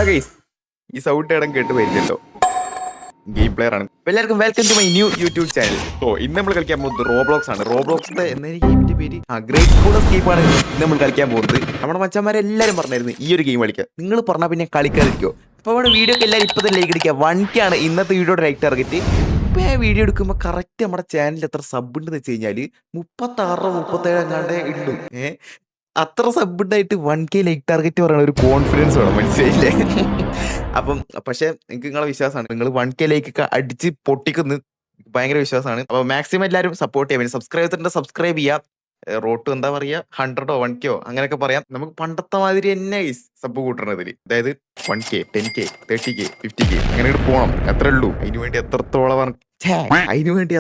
Hello guys, ഈ sound ഇടം കേട്ട് വരുന്നുണ്ടോ? ഗെയിം പ്ലെയർ ആണ്. എല്ലാവർക്കും welcome to my new YouTube channel. ഇന്ന് നമ്മൾ കളിക്കാൻ പോകുന്നത് റോബ്ലോക്സ് ആണ്. റോബ്ലോക്സിന്റെ എന്ന ഗെയിമിന്റെ പേര് ഗ്രേറ്റ് സ്കൂൾ എസ്കേപ്പ് ആണ് ഇന്ന് നമ്മൾ കളിക്കാൻ പോകുന്നത്. നമ്മുടെ മച്ചന്മാരെല്ലാവരും പറഞ്ഞായിരുന്നു ഈ ഒരു ഗെയിം കളിക്കുക. നിങ്ങൾ പറഞ്ഞാൽ പിന്നെ കളിക്കാതിരിക്കോ? അപ്പോൾ നമ്മുടെ വീഡിയോ ഒക്കെ എല്ലാവരും ഇപ്പോൾ തന്നെ ലൈക്ക് അടിക്കുക. 1K ആണ് ഇന്നത്തെ വീഡിയോയുടെ ലൈക്ക് ടാർഗറ്റ്. ഇപ്പോൾ ഞാൻ വീഡിയോ എടുക്കുമ്പോൾ കറക്റ്റ് നമ്മുടെ ചാനലിൽ എത്ര സബ് ഉണ്ടെന്ന് വെച്ച് കഴിഞ്ഞാൽ 36-37 എങ്ങാണ്ടേ ഉള്ളൂ. അത്ര സബ് ഉണ്ടായിട്ട് 1K ലൈക്ക് ടാർഗറ്റ് പറയുന്ന ഒരു കോൺഫിഡൻസ് വേണം, മനസ്സിലായില്ലേ? അപ്പം പക്ഷെ എനിക്ക് നിങ്ങളെ വിശ്വാസമാണ്, നിങ്ങൾ 1K ലൈക്ക് അടിച്ച് പൊട്ടിക്കുന്നു ഭയങ്കര വിശ്വാസമാണ്. അപ്പൊ മാക്സിമം എല്ലാവരും സപ്പോർട്ട് ചെയ്യാൻ സബ്സ്ക്രൈബ് ചെയ്തിട്ടുണ്ട്, സബ്സ്ക്രൈബ് ചെയ്യാം. റോട്ട് എന്താ പറയാ 100 1K അങ്ങനെയൊക്കെ പറയാം. നമുക്ക് പണ്ടത്തെ മാതിരി തന്നെ സബ് കൂട്ടണതിൽ, അതായത് 1K 10K 30K 50K അങ്ങനെ പോകണം. എത്ര ഉള്ളൂ അതിനുവേണ്ടി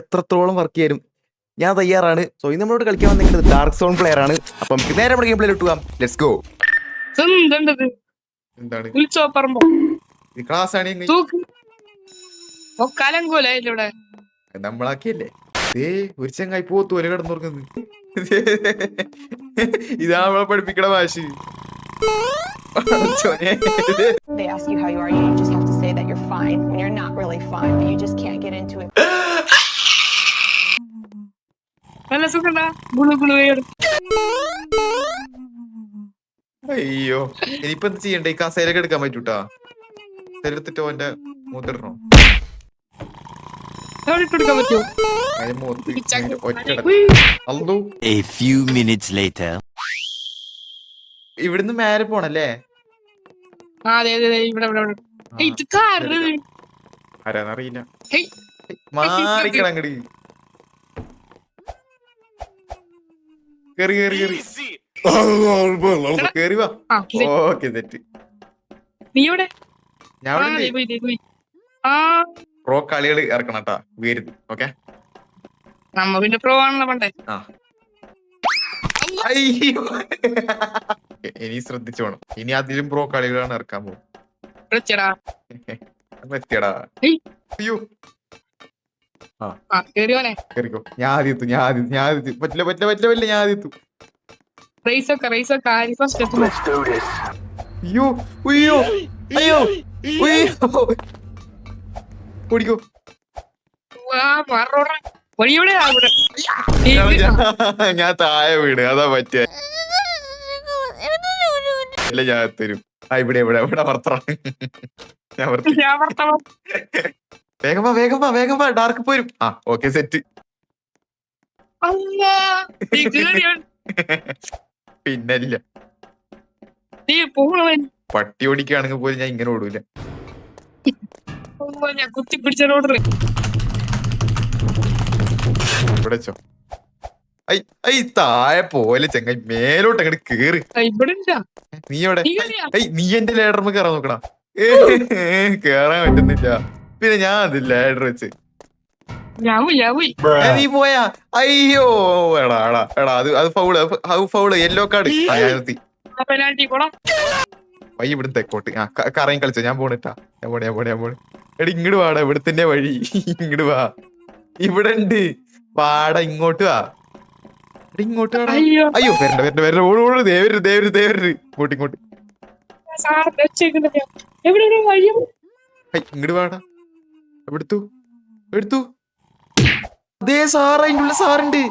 എത്രത്തോളം വർക്ക് ചെയ്യാനും ഞാൻ തയ്യാറാണ്. സോ ഇന്ന് നമ്മളോട് കളിക്കാൻ വന്നിരിക്കുന്നത് ഡാർക്ക് സോൺ പ്ലെയർ ആണ്. അപ്പം നേരെ നമ്മുടെ ഗെയിം പ്ലേയിൽ ഇട്ടുക. Let's go. എന്താണ് ക്ലാസ് ആണ് നമ്മളാക്കിയല്ലേ? ഒരു ചങ്ങായി പോത്തു വരെ കിടന്നുറങ്ങുന്നു. ഇതാ നമ്മളെ പഠിപ്പിക്കണ ഭാഷ. They ask you how you are, you just have to say that you're fine when you're not really fine, but you just can't get into it. അയ്യോ, ഇനിയിപ്പോ എന്ത് ചെയ്യണ്ടേ? ഈ കസേരൊക്കെ എടുക്കാൻ പറ്റൂട്ടാ. എടുത്തിട്ടോ എന്റെ മൂത്തിടണോ? ഇവിടുന്ന് മേലെ പോണല്ലേ? ആരാന്നറിയില്ല. മാറിക്കണം അങ്ങട്. കേറി വാ. ഓക്കെ തെറ്റ്. ഞാൻ പ്രോ കളികൾ ഇറക്കണം കേട്ടാ, വീരുത്. ഓക്കെ, ഇനി ശ്രദ്ധിച്ചോണം. ഇനി അതിലും പ്രോ കളികളാണ് ഇറക്കാൻ പോകും. എത്തിയടാ. അയ്യോ, കേറിക്കോ. ഞാൻ ആദ്യത്തു. പറ്റില്ല. ഞാൻ ആദ്യത്തു. ഓടിക്കോ. ഞാൻ താഴെ വീട്, അതാ പറ്റിയ. ഞാൻ തരും. ഇവിടെ വർത്താണ്. വേഗം വാ ഡാർക്ക് പോരും. Okay set. പിന്നല്ല, പട്ടി ഓടിക്കുകയാണെങ്കിൽ പോലും ഞാൻ ഇങ്ങനെ ഓടൂല. ഇവിടെ വെച്ചോ. താഴെ പോലെ ചങ്ങായി, മേലോട്ട് അങ്ങോട്ട് കേറി. നീ എവിടെ? നീ എന്റെ ലേഡർമ കയറാൻ നോക്കണ. കേറാൻ പറ്റുന്നില്ല. പിന്നെ ഞാൻ അത് ലേഡർ വെച്ച് നീ പോയാ. അയ്യോ എടാ അത് ഫൗള് യെല്ലോ കാർഡ്. വൈ ഇവിടുന്ന് തെക്കോട്ട് കറയും കളിച്ചോ. ഞാൻ പോണിട്ടാ. ഞാൻ പോണേ. എടാ ഇങ്ങോട്ട് വാടാ, ഇവിടെ തന്നെ വഴി. ഇങ്ങോട്ട് വാ, ഇവിടെ ഉണ്ട്. വാടാ ഇങ്ങോട്ട് വാ. ഇങ്ങോട്ട് വാടാ. അയ്യോ വരണ്ട. ഓട്. ദേവര് ഇങ്ങോട്ട്. ഇങ്ങോട്ട് വാടാ. എടുത്തു. അതേ സാറ്, അതിൻ്റെ ഉള്ളിൽ സാറുണ്ട്.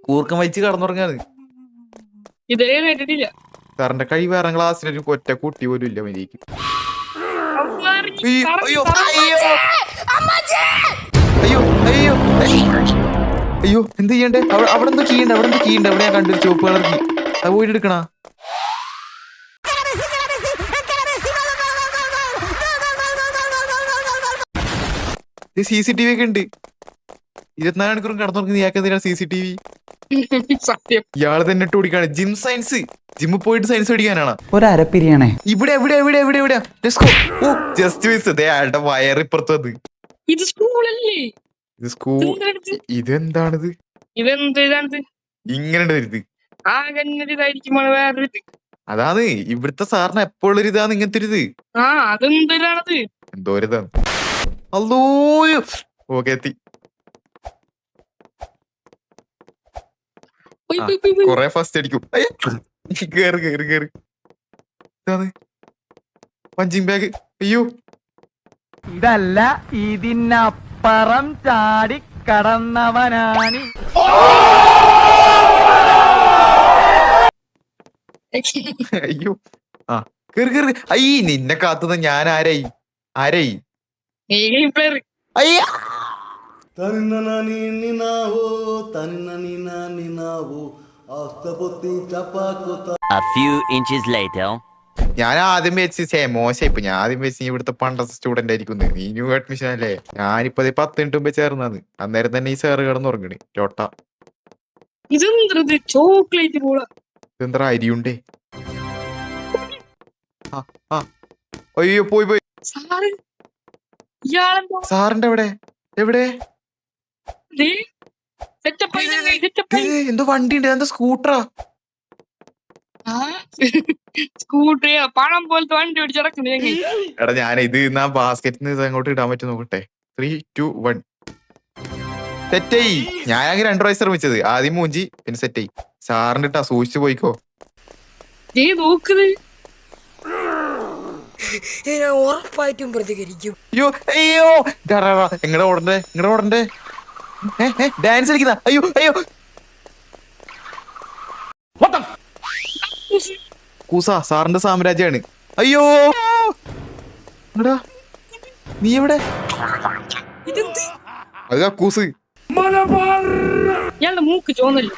കൂർക്കം വലിച്ച് കടന്നുറങ്ങാണ്. സാറിന്റെ കഴിവ് 6ാം ക്ലാസ്സിലൊരു ഒറ്റ കുട്ടി പോലും ഇല്ല മര്യാദയ്ക്ക്. അയ്യോ എന്ത് ചെയ്യണ്ടേ? അവിടെ എന്തോ ചെയ്യണ്ട. അവിടെ ഞാൻ കണ്ടൊരു ചുവപ്പ് കളർക്ക്. അത് പോയിട്ട് എടുക്കണ. CCTV ഒക്കെ ഉണ്ട്. 24 മണിക്കൂറും കടന്നുറങ്ങി. നീയാക്കെന്തിനാ CCTV? ഇയാള് തന്നെ ഇട്ട് ഓടിക്കാണ്. ജിമ്മിൽ പോയിട്ട് സയൻസ് പഠിക്കാനാണ്. ഒരപ്പിരിയാണേ. ഇവിടെ ജസ്റ്റ് മിസ്. അയാളുടെ വയറിപ്പുറത്ത് വന്ന്. ഇത് സ്കൂൾ. ഇതെന്താണിത്? ഇങ്ങനെ അതാണ് ഇവിടുത്തെ സാറിന് എപ്പോഴും ഇതാണ് ഇങ്ങനത്തെ ഒരു ഇത്. എന്തോ ഇതാണ്. അല്ലോ ഓക്കെ എത്തി. കൊറേ ഫസ്റ്റ് അടിക്കും. കേറി പഞ്ചിങ് ബാഗ്. അയ്യോ ഇതല്ല ഇതിനപ്പുറം ചാടി കടന്നവനാണ്. അയ്യോ ആ കേറി കേറി. അയ്യ നിന്നെ കാത്തുന്ന ഞാൻ ആരായി അയ്യ తనినని నినావో తనినని నినావో ఆస్తపతి చపాకుత. A few inches later. ഞാൻ ആദ്യം വെച്ച് മോശം. ഇപ്പൊ ഞാൻ ആദ്യം വെച്ച് ഇവിടുത്തെ പണ്ടത്തെ സ്റ്റുഡന്റ് ആയിരിക്കും. നീ ന്യൂ അഡ്മിഷൻ അല്ലേ? ഞാനിപ്പോ 10 മിനിറ്റ് മുമ്പേ ചേർന്നത്. അന്നേരം തന്നെ ഈ സാറ് കിടന്നുറങ്ങണി ലോട്ട. ചോക്ലേറ്റ് ഇതെന്താ അരിയുണ്ടേ? അയ്യോ പോയി പോയി. സാറിന്റെ എവിടെ എന്തോ വണ്ടി ഉണ്ട്. എന്താ സ്കൂട്ടറാ? സ്കൂട്ടർ പണം പോലത്തെ വണ്ടി ഓടിച്ചിറക്കുന്നേ. എടാ ഞാൻ ഇത് ബാസ്കറ്റിന് അങ്ങോട്ട് ഇടാൻ പറ്റും നോക്കട്ടെ. 3, 2, 1 സെറ്റായി. ഞാനങ്ങനെ 2 പ്രാവശ്യം ശ്രമിച്ചത്. ആദ്യം മൂഞ്ചി പിന്നെ സെറ്റായി. സാറിന്റെ ഇട്ടാ സൂക്ഷിച്ചു പോയിക്കോ. ഉറപ്പായിട്ടും പ്രതികരിക്കും. അയ്യോ അയ്യോ എങ്ങടെ ഓടണ്ടേ ഡാൻസ് കളിക്കുന്ന. അയ്യോ അയ്യോ കൂസ സാറിന്റെ സാമ്രാജ്യാണ്. അയ്യോ എടാ നീ എവിടെ? അത് കക്കൂസ്. ഇയാളുടെ മൂക്ക് ചോന്നല്ലോ.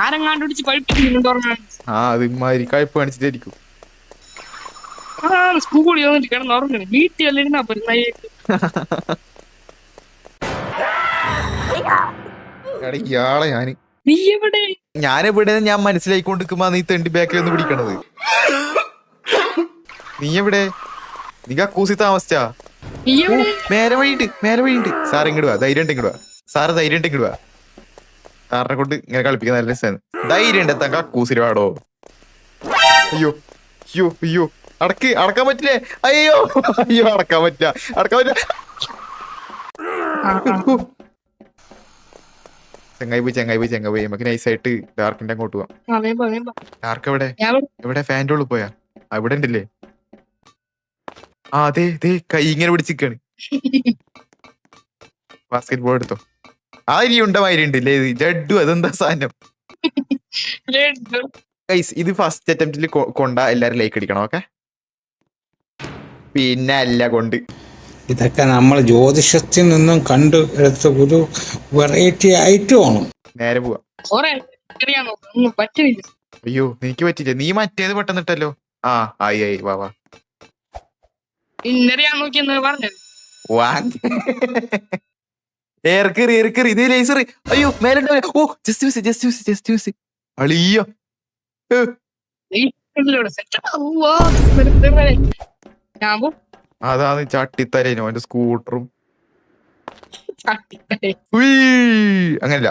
ആരെങ്ങാണ്ട് പിടിച്ച് പഴിപ്പിക്കുന്നുണ്ടോ? അത് ഇമാതിരി കഴിപ്പ് കാണിച്ചിട്ടായിരിക്കും. സ്കൂളിൽ വന്നിട്ട് കിടന്ന് ഉറങ്ങണേ. വീട്ടിൽ വല്ലിരുന്നാ ഇയാളെ നീ എവിടെ? ഞാനെവിടെ ഞാൻ മനസ്സിലായിക്കൊണ്ടിരിക്കുമ്പോ നീ തെണ്ടി ബാക്കിൽ ഒന്ന് പിടിക്കണത്. നീ എവിടെ? നീ കക്കൂസി താമസിച്ചാ? മേലെ വഴിയുണ്ട്. സാർ ഇങ്ങോട്ട് വാ. ധൈര്യം ഇങ്ങോട്ട് വാ. സാറ് ധൈര്യം ഇങ്ങോട്ട് വാ. സാറിനെ കൊണ്ട് ഇങ്ങനെ കളിപ്പിക്കുന്ന നല്ല രസമാണ്. ധൈര്യം ഉണ്ട്. എത്താൻ കക്കൂസിന് പാടോ? അയ്യോ അയ്യോ അയ്യോ അടക്കാൻ പറ്റില്ലേ? അയ്യോ അയ്യോ അടക്കാൻ പറ്റില്ല. ചെങ്ങായി പോയി നമുക്ക് നൈസായിട്ട് ഡാർക്കിന്റെ അങ്ങോട്ട് പോവാം. ഡാർക്ക് എവിടെ ഫാൻ്റെ ഉള്ളിൽ പോയാ? അവിടെ ഉണ്ടല്ലേ? അതെ കൈ ഇങ്ങനെ പിടിച്ചിക്കാണ്. ബാസ്കറ്റ് ബോൾ എടുത്തോ. ആ മാതിരി ഉണ്ടല്ലേ ജഡ്ഡു? അതെന്താ സാധനം? ഇത് ഫസ്റ്റ് അറ്റംപ്റ്റിൽ കൊണ്ട എല്ലാരും ലൈക്ക് അടിക്കണം. ഓക്കെ പിന്നെ അല്ല കൊണ്ട് ഇതൊക്കെ നമ്മൾ ജ്യോതിഷത്തിൽ നിന്നും കണ്ടു എടുത്ത ഒരു വെറൈറ്റി ഐറ്റമാണ്. നേരെ പോവാ. അയ്യോ എനിക്ക് പറ്റില്ല. നീ മറ്റേത് പെട്ടെന്നിട്ടല്ലോ. ആയി വാ ഏർക്കറി ഇതേ ലേസർ. അയ്യോ മേലെ. ഓ ജസ്റ്റ് മിസ് അളിയോ. അതാണ് ചട്ടിത്തരേനോ എന്റെ സ്കൂട്ടറും. അങ്ങനല്ല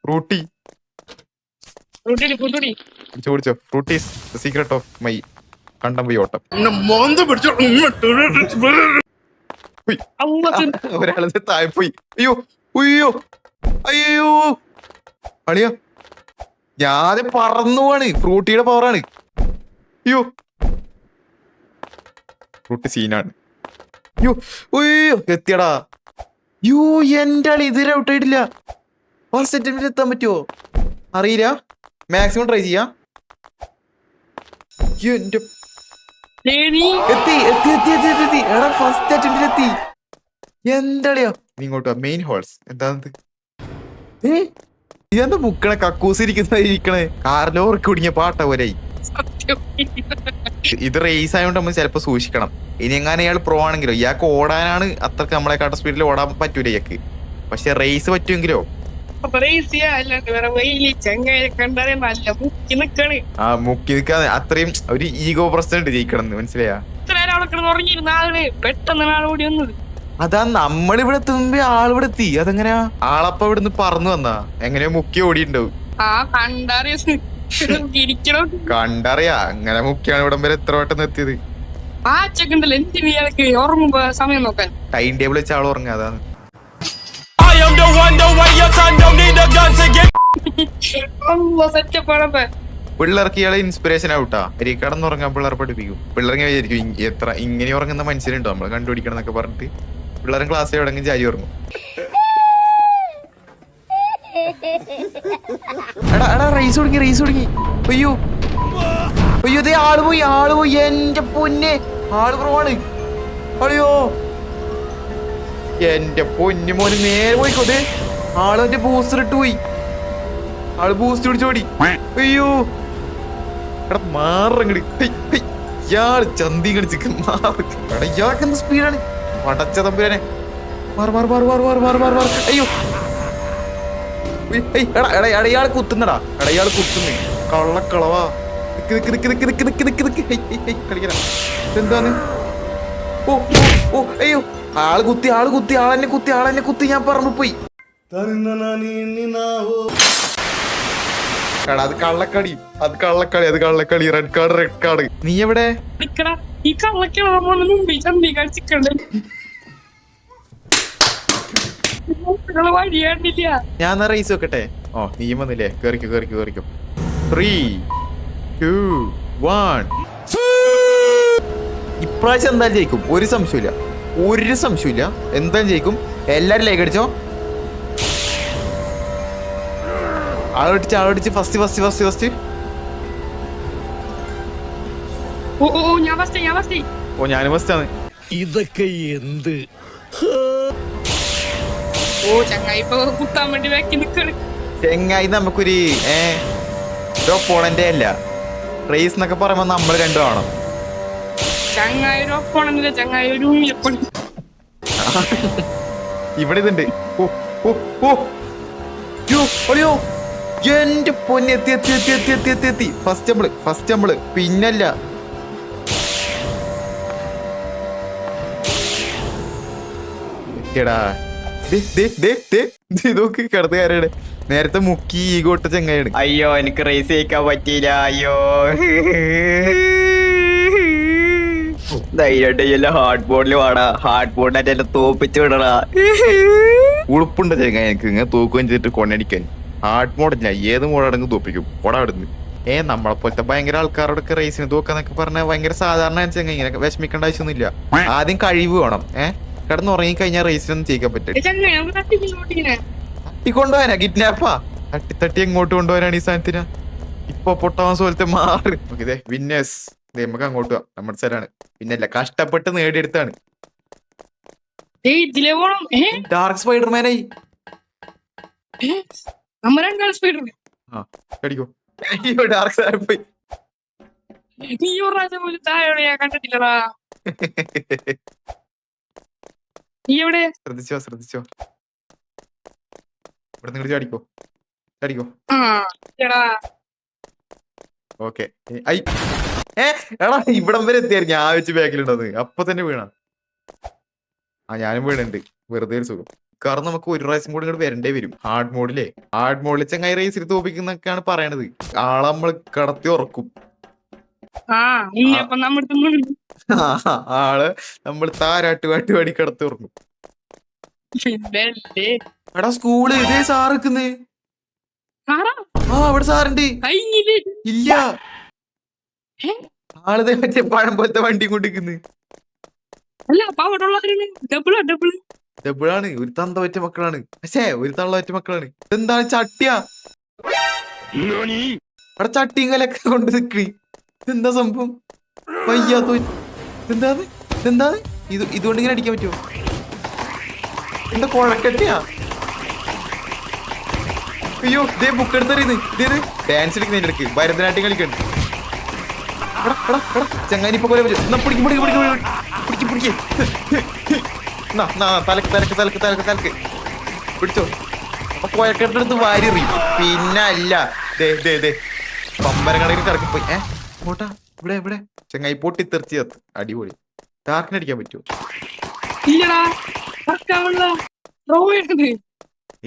ഫ്രൂട്ടി ചോദിച്ചോ. ഫ്രൂട്ടീസ് ദ സീക്രട്ട് ഓഫ് മൈ കണ്ടംപൊയി ഓട്ടം. ഒരാളെ താഴെ പോയി. അയ്യോ അളിയോ ഞാന് പറന്നു പോവാണ്. ഫ്രൂട്ടിയുടെ പവറാണ്. അയ്യോ ഫ്രൂട്ടി സീനാണ്. അയ്യോ എത്തിയടാ. എന്റെ ആളി ഇതുവരെ ഔട്ടായിട്ടില്ല. ഫസ്റ്റ് അറ്റംപ്റ്റിൽ എത്താൻ പറ്റുമോ അറിയില്ല. മാക്സിമം ട്രൈ ചെയ്യാം. എത്തി എടാ ഫസ്റ്റ് അറ്റംപ്റ്റിൽ എത്തി. എന്താളിയാ നീ ഇങ്ങോട്ട് മെയിൻ ഹോൾസ്. എന്താണത്? ഇതെന്താ മുക്കണ കക്കൂസിരിക്കുന്നേ? കാറിലോർക്ക് കുടുങ്ങിയ പാട്ട പോലായി. ഇത് റേസ് ആയതുകൊണ്ട് നമ്മൾ ചിലപ്പോ സൂക്ഷിക്കണം. ഇനി എങ്ങനെ ഇയാൾ പ്രോ ആണെങ്കിലോ ഇയാൾക്ക് ഓടാനാണ് അത്രക്ക് നമ്മളെക്കാട്ട സ്പീഡിൽ ഓടാൻ പറ്റൂല ഇയാൾക്ക്. പക്ഷെ റേസ് പറ്റുമെങ്കിലോ മുക്കി നിൽക്കാതെ അത്രയും ഒരു ഈഗോ പ്രശ്നം ജയിക്കണം. മനസ്സിലായാ? അതാ നമ്മളിവിടെ എത്തുമ്പോ ആളിവിടെ എത്തി. അതെങ്ങനെയാ? ആളപ്പ ഇവിടുന്ന് പറന്നു വന്നാ എങ്ങനെയോ മുക്കി ഓടിയിട്ടുണ്ടാവും. കണ്ടറിയാ അങ്ങനെ മുക്കിയാണ് ഇവിടം വരെ എത്ര വട്ടം എത്തിയത്. ടൈം ടേബിൾ വെച്ച ആൾ ഉറങ്ങാ. അതാണ് സെറ്റപ്പാണപ്പ. പിള്ളേർക്ക് ഇയാളെ ഇൻസ്പിറേഷൻ ആവട്ടാ. ഈ കടന്നുറങ്ങാൻ പിള്ളേർ പഠിപ്പിക്കും. പിള്ളേർ ഇങ്ങനെ വിചാരിക്കും എത്ര ഇങ്ങനെ ഉറങ്ങുന്ന മനുഷ്യരുണ്ടോ നമ്മൾ കണ്ടുപിടിക്കണം എന്നൊക്കെ പറഞ്ഞിട്ട് പിള്ളേരും ക്ലാസ്സിൽ എവിടെങ്കിലും ചാരി ഉറങ്ങും. എടാ എടാ റേസ് തുടങ്ങി. അയ്യോ ദേ ആള് പോയി എന്റെ പൊന്നെ ആള് കുറവാണ്. അയ്യോ എന്റെ പൊന്നു മോന് നേരെ പോയിക്കോ. ദേ ആള് എന്റെ ബൂസ്റ്റർ ഇട്ട് പോയി. ആള് ബൂസ്റ്റ് പിടിച്ചോടി. അയ്യോ എടാ മാറങ്ങടി. ഇയാള് ചന്തി കടിച്ച് മാറി. എടാ ഇയാൾക്ക് എന്ത് സ്പീഡാണ്. പടച്ച തമ്പുരാനെ മാറ്. അയ്യോ ഇയാള് കുത്തുന്നടാ. ഇയാള് കുത്തുന്നു കള്ളക്കളവാ. കളിക്കണ എന്താണ്. ഓ അയ്യോ ആള് കുത്തി ആളെന്നെ കുത്തി. ഞാൻ പറഞ്ഞു പോയി. എടാ അത് കള്ളക്കളി റെഡ് കാർഡ്. നീ എവിടെ? നിക്കടാ, ഈ കള്ളക്കിള മുമ്പിൽ ചന്തി കളിച്ചിട്ടുണ്ട്. വഴി കണ്ടില്ല. ഞാൻ റേസ് വെക്കട്ടെ. ഓ നീ വന്നില്ലേ? കേറിക്കോ. 3, 2, 1. ഇപ്രാവശ്യം എന്തായാലും ജയിക്കും. ഒരു സംശയമില്ല. എന്തായാലും ജയിക്കും. എല്ലാരും ലൈക്ക് അടിച്ചോ. ആളടിച്ച് ഫസ്റ്റ്. ഓ ഞാൻ ഫസ്റ്റ്. ഓ ഞാനും ഫസ്റ്റാണ്. ഇതൊക്കെ എന്ത്? ഓ ചങ്ങായി ഇപ്പൊ കുത്താൻ വേണ്ടി ബാക്കി നിക്കണ്. ചെങ്ങായി നമുക്കൊരു ഓപ്പോണന്റെ അല്ല. റേസ് എന്നൊക്കെ പറയുമ്പോ നമ്മൾ രണ്ടും ആണോ? ചങ്ങായി ഒരു ഒപ്പണെന്നില്ല, ചങ്ങായി ഒരു ഉണ്ണിയപ്പണി. ഇവിടെ ഇതുണ്ട്. അയ്യോ എന്റെ പൊന്നെ എത്തി. ഫസ്റ്റ് നമ്മള് പിന്നല്ല. എടാ നോക്ക് കിടന്നുകാരാണ്. നേരത്തെ മുക്കി ഈഗോട്ട ചെങ്ങായാണ്. അയ്യോ എനിക്ക് റേസ് ചെയ്യിക്കാൻ പറ്റിയില്ല. അയ്യോ ധൈര്യമായിട്ട് ഹാർഡ് ബോർഡിൽ വാടാ. ഹാർഡ് ബോർഡിനായിട്ട് എന്നെ തോപ്പിച്ചു വിടടാ. ഉളുപ്പുണ്ട് ചെങ്ങായി എനിക്ക് ഇങ്ങനെ തോക്കുകയും ചെയ്തിട്ട് കൊണ്ടടിക്കാൻ. ഹാർഡ് മോഡില്ല ഏത് മോഡാണെങ്കിൽ തോപ്പിക്കും. കൊടാവിടുന്ന് നമ്മളെ പോലത്തെ ഭയങ്കര ആൾക്കാരോടൊക്കെ റേസിന് തോക്കാന്നൊക്കെ പറഞ്ഞാൽ ഭയങ്കര സാധാരണ ചെങ്ങായി. ഇങ്ങനെ വിഷമിക്കേണ്ട ആവശ്യമൊന്നുമില്ല. ആദ്യം കഴിവ് വേണം. കിടന്നുറങ്ങി കഴിഞ്ഞാൽ റേസിനൊന്നും ചെയ്യിക്കാൻ പറ്റും. തട്ടിക്കൊണ്ടുപോകാനാ കിഡ്നാപ്പാ. തട്ടി എങ്ങോട്ട് കൊണ്ടുപോകാനാണ് ഈ സാധനത്തിന്. ഇപ്പൊ പൊട്ടാൻ പോലത്തെ മാറി. ഇതേ വിന്നേഴ്സ്. നമുക്ക് അങ്ങോട്ട് പോവാം. നമ്മുടെ സ്ഥലമാണ്. പിന്നല്ല കഷ്ടപ്പെട്ട് നേടിയെടുത്താണ്. ഡാർക്ക് സ്പൈഡർമാനായി. കടിക്കോ. ഡാർക്ക് സ്പൈഡർ പോയി. നീ ഒരു പ്രാവശ്യം പോലും താഴെ ഞാൻ കണ്ടിട്ടില്ലടാ. നീ എവിടെ? ശ്രദ്ധിച്ചോ. ഇവിടെ നിങ്ങൾ ചാടിക്കോ. ഓക്കെ എടാ ഇവിടം വരെ എത്തിയായിരുന്നു. ഞാൻ വെച്ച് ബാക്കിലുണ്ടത് അപ്പൊ തന്നെ വീണ. ഞാനും വീണുണ്ട്. വെറുതെ ഒരു സുഖം. കാരണം നമുക്ക് ഒരു പ്രാവശ്യം കൂടി ഇങ്ങോട്ട് വരണ്ടേ വരും. ഹാർഡ് മോഡിൽ ചങ്ങായി റേസിൽ തോപ്പിക്കുന്നൊക്കെയാണ് പറയണത്. ആളെ നമ്മൾ കടത്തി ഉറക്കും. ആള് നമ്മൾ താരാട്ട് പാടി കടത്തി ഉറങ്ങും. എടാ സ്കൂള് ഇതേ സാറിക്കുന്നേ. അവിടെ സാറുണ്ട്. ഇല്ല ആളിതേ മറ്റേ പഴം പോലത്തെ വണ്ടി കൊണ്ടിരിക്കുന്നു. ഡബിളാണ്. ഒരു തന്ത പറ്റ മക്കളാണ്. ഒരു തള്ള പറ്റ മക്കളാണ്. എന്താണ് ചട്ടിയാ? അവിടെ ചട്ടിയും കലൊക്കെ കൊണ്ട് നിൽക്കി. എന്താ സംഭവം? വയ്യാത്തോ. ഇതെന്താണ് ഇതുകൊണ്ട് ഇങ്ങനെ അടിക്കാൻ പറ്റുമോ? എന്താ കുഴക്കട്ടിയാ? അയ്യോ ദേ ബുക്ക് എടുത്തറിയുന്നു. ഇതേത് ഡാൻസ് കളിക്കുന്ന ഇടയ്ക്ക് ഭരതനാട്യം കളിക്കണ്ട്. ചങ്ങാനി ഇപ്പൊ പോലെ തലക്ക് പിടിച്ചോ. അപ്പൊ കുഴക്കെടുത്ത് വാരി എറിയും. പിന്നല്ല പമ്പരങ്ങളിൽ കറക്കിപ്പോയി. പോട്ടാ ഇവിടെ ചങ്ങായി പൊട്ടി തെറിച്ച് കത്ത്. അടിപൊളി. ഡാർക്കിനടിക്കാൻ പറ്റുമോ?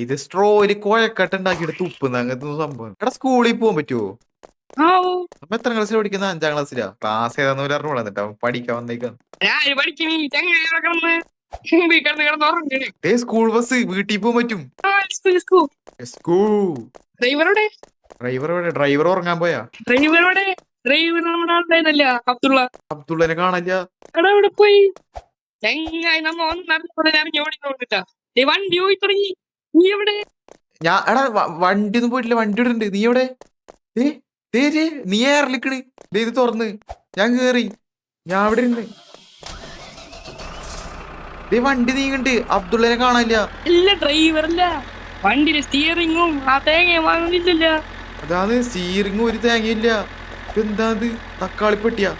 ഇത് സ്ട്രോയില് കോഴക്കട്ട ഉണ്ടാക്കി എടുത്ത് ഉപ്പുന്ന അങ്ങനത്തെ സംഭവം. എടാ സ്കൂളിൽ പോകാൻ പറ്റുമോ? അപ്പൊ എത്ര ക്ലാസ്സിൽ പഠിക്കുന്ന? 5ാം ക്ലാസ്സിലാ. ക്ലാസ് ഏതാന്ന് പറഞ്ഞു വിടാന്നിട്ട് അവൻ പഠിക്കാൻ വന്നേക്കാണ്. സ്കൂൾ ബസ് വീട്ടിൽ പോകാൻ പറ്റും. ഡ്രൈവറോടെ ഡ്രൈവർ ഉറങ്ങാൻ പോയാ? ഡ്രൈവറോടെ ഡ്രൈവർ നമ്മുടെ ആളുണ്ടായിരുന്നല്ല അബ്ദുള്ള. അബ്ദുള്ളനെ കാണില്ല. എടാ ഇവിടെ പോയി ചെങ്ങായി നമ്മ ഒന്ന് നടന്നോടെ ഇറങ്ങി ഓടി നോക്കിട്ടാ വണ്ടി പോയി തുടങ്ങി. നീ എവിടെ? ഞാൻ എടാ വണ്ടി ഒന്നും പോയിട്ടില്ല, വണ്ടി ഇവിടെ ഉണ്ട്. നീ എവിടെ? നീ ഏറിലിക്കണ്. ഇത് തുറന്ന് ഞാൻ കേറി, ഞാൻ അവിടെ ഇരുന്ന്. വണ്ടി നീങ്ങണ്ട്, അബ്ദുള്ളനെ കാണാനില്ല. ഇല്ല ഡ്രൈവറല്ല, വണ്ടിയിലെ സ്റ്റിയറിങ്ങും ആ തേങ്ങ വാങ്ങുന്നില്ല. അതാണ് സ്റ്റീറിങ്, ഒരു തേങ്ങയില്ല. എന്താ തക്കാളിപ്പെട്ടിയാ?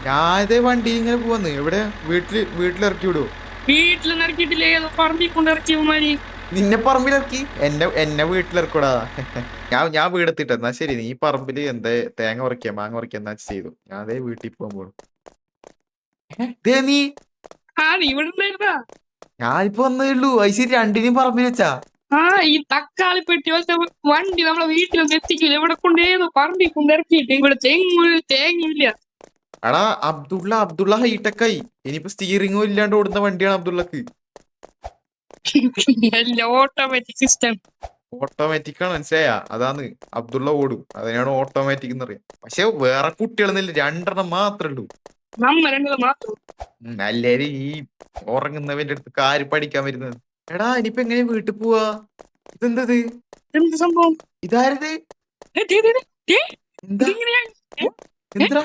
ഞാനതേ വണ്ടി ഇങ്ങനെ പോവാന്ന്. എവിടെ? വീട്ടിലിറക്കി വിടുവോ? വീട്ടിൽ ഇറക്കിയിട്ടില്ലേ, പറമ്പിൽ കൊണ്ട് ഇറക്കിയമാരി. നിന്നെ പറമ്പിലിറക്കി എന്നെ വീട്ടിലിറക്കൂടാ. ഞാൻ വീടെത്തിട്ട് എന്നാ ശരി. നീ പറമ്പില് എന്താ തേങ്ങ ഉറക്കിയ മാങ്ങ ഉറക്കിയ എന്നാ ചെയ്തു. ഞാൻ അതേ വീട്ടിൽ പോകാൻ പോണു. നീ ആ നീ ഇവിടെ ഉണ്ടായിരുന്നാ? ഞാനിപ്പോ വന്നേ ഉള്ളൂ. ഐശ്വര്യ രണ്ടിനെയും പറമ്പിൽ വെച്ചാ? ആ ഈ തക്കാളി പെട്ടി പോലത്തെ വണ്ടി നമ്മളെ വീട്ടിലൊന്നും എത്തിക്കില്ല. ഇവിടെ കൊണ്ടേതോ പറമ്പിൽ കൊണ്ട് ഇറക്കിയിട്ട് ഇവിടെ തേങ്ങയില്ല. എടാ അബ്ദുള്ള ഹൈടെക്കായി. ഇനിയിപ്പോ സ്റ്റിയറിംഗും ഇല്ലാണ്ട് ഓടുന്ന വണ്ടിയാണ് അബ്ദുള്ളക്ക്. Automatic system. ഓട്ടോമാറ്റിക് ആണ്, മനസ്സിലായ? അതാണ് അബ്ദുള്ള ഓടും, അതിനാണ് ഓട്ടോമാറ്റിക് എന്ന് പറയാം. പക്ഷെ വേറെ കുട്ടികളൊന്നുമില്ല, 2 മാത്രമേ ഉള്ളൂ. നമ്മ രണ്ടത് മാത്രം. എല്ലാരും ഈ ഉറങ്ങുന്നവന്റെ അടുത്ത് കാര് പഠിക്കാൻ വരുന്നത്. എടാ ഇനിയിപ്പോ എങ്ങനെ വീട്ടിൽ പോവാ? ഇതെന്തത്? എന്ത് സംഭവം? ഇതാരത്? എന്താ ഇതെങ്ങനെയാ? എന്താ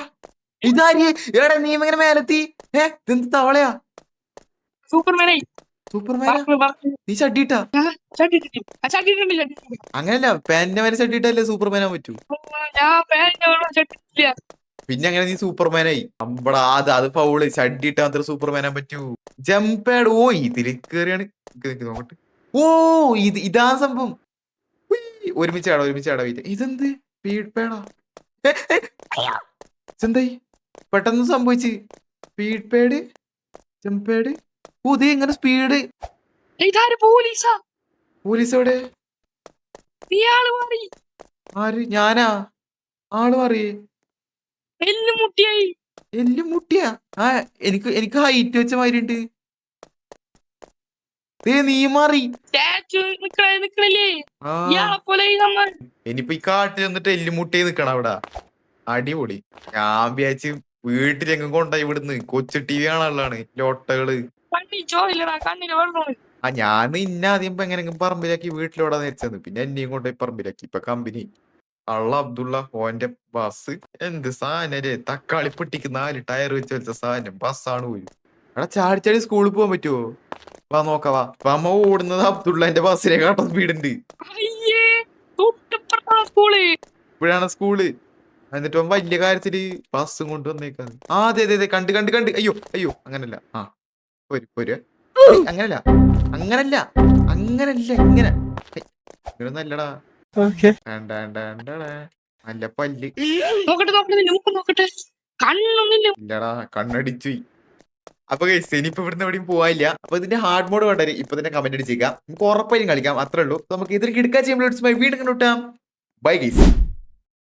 ഇതാര്? എടാ നീ എങ്ങനെ മേലെത്തി? ഇതെന്ത് തവളയാ? സൂപ്പർമാനായി. സൂപ്പർമാനാ? നീ ചട്ടിട്ടാ? അങ്ങനല്ല, പാന്റിന്റെ മേലെ ചട്ടിട്ടല്ലേ സൂപ്പർമാനാൻ പറ്റൂ? പിന്നെ അങ്ങനെ നീ സൂപ്പർമാനായി? അമ്പടാ, അത് ഫൗള്. ചട്ടിട്ട് മാത്രം സൂപ്പർമാനാൻ പറ്റൂ. ജംപാഡ്. ഓ ഇതില് കേറിയാണ്. നോക്കട്ടെ. ഓ ഇതാ സംഭവം. ഒരുമിച്ചാടാ വീട്ട്. ഇതെന്ത് സ്പീഡ് പാഡാ? എന്തായി പെട്ടെന്ന് സംഭവിച്ച്? Speed pad, jump pad. Oh ഇത് എങ്ങനെ സ്പീഡ്? പോലീസ് എവിടെ? ആര്? ഞാനാ? ആള് മാറിയേ? എല്ലും മുട്ടിയാ? ആ എനിക്ക് ഹൈറ്റ് വെച്ച മാതിരി ഉണ്ട്. നീ മാറി. ഇനിയിപ്പൊ ഈ കാട്ടിൽ വന്നിട്ട് എല്ലുമുട്ടി നിക്കണം അവിടെ. അടിപൊളി. ഞാൻ വിചാരിച്ച് വീട്ടിലെങ്ങും കൊണ്ടായി ഇവിടുന്ന്. കൊച്ചു ടി വി കാണാനുള്ളതാണ് ലോട്ടകള്. ഞാൻ ആദ്യം എങ്ങനെയെങ്കിലും പറമ്പിലാക്കി വീട്ടിലോടാ നേരിച്ചത്. പിന്നെ എന്നെയും കൊണ്ടുപോയി പറമ്പിലാക്കി. ഇപ്പൊ കമ്പനി അബ്ദുള്ള ഓന്റെ ബസ്. എന്ത് സാധനം! തക്കാളി പൊട്ടിക്ക് 4 ടയർ വെച്ച സാധനം. ബസ്സാണ് പോയി. എടാ ചാടി സ്കൂളിൽ പോകാൻ പറ്റുമോ? വാ നോക്കവാ. അമ്മ ഓടുന്നത് അബ്ദുള്ളന്റെ ബസ്സിനെ കാട്ടാൻ സ്പീഡുണ്ട്. ഇപ്പോഴാണ് സ്കൂള്. എന്നിട്ട് വലിയ കാര്യത്തില് ബസ്സും കൊണ്ട് വന്നേക്കാണ്. അതെ കണ്ട്. അയ്യോ അങ്ങനല്ല. പോര് അങ്ങനല്ല ഇങ്ങനെ നല്ലടാ. നല്ല പല്ല്. ഇല്ലടാ കണ്ണടിച്ചു. അപ്പൊ ഇനിയിപ്പോ ഇവിടുന്ന് എവിടെയും പോവാനില്ല. അപ്പൊ ഇതിന്റെ ഹാർഡ് മോഡ് വേണ്ടത് ഇപ്പൊ തന്നെ കമന്റ് അടിച്ചേക്കാം. നമുക്ക് ഉറപ്പായും കളിക്കാം, അത്രേ ഉള്ളൂ. നമുക്ക് ഇതിൽ കിടക്കാൻ ചെയ്യുമ്പോൾ വീണ്ടും കണ്ടുട്ടാം. Bye guys.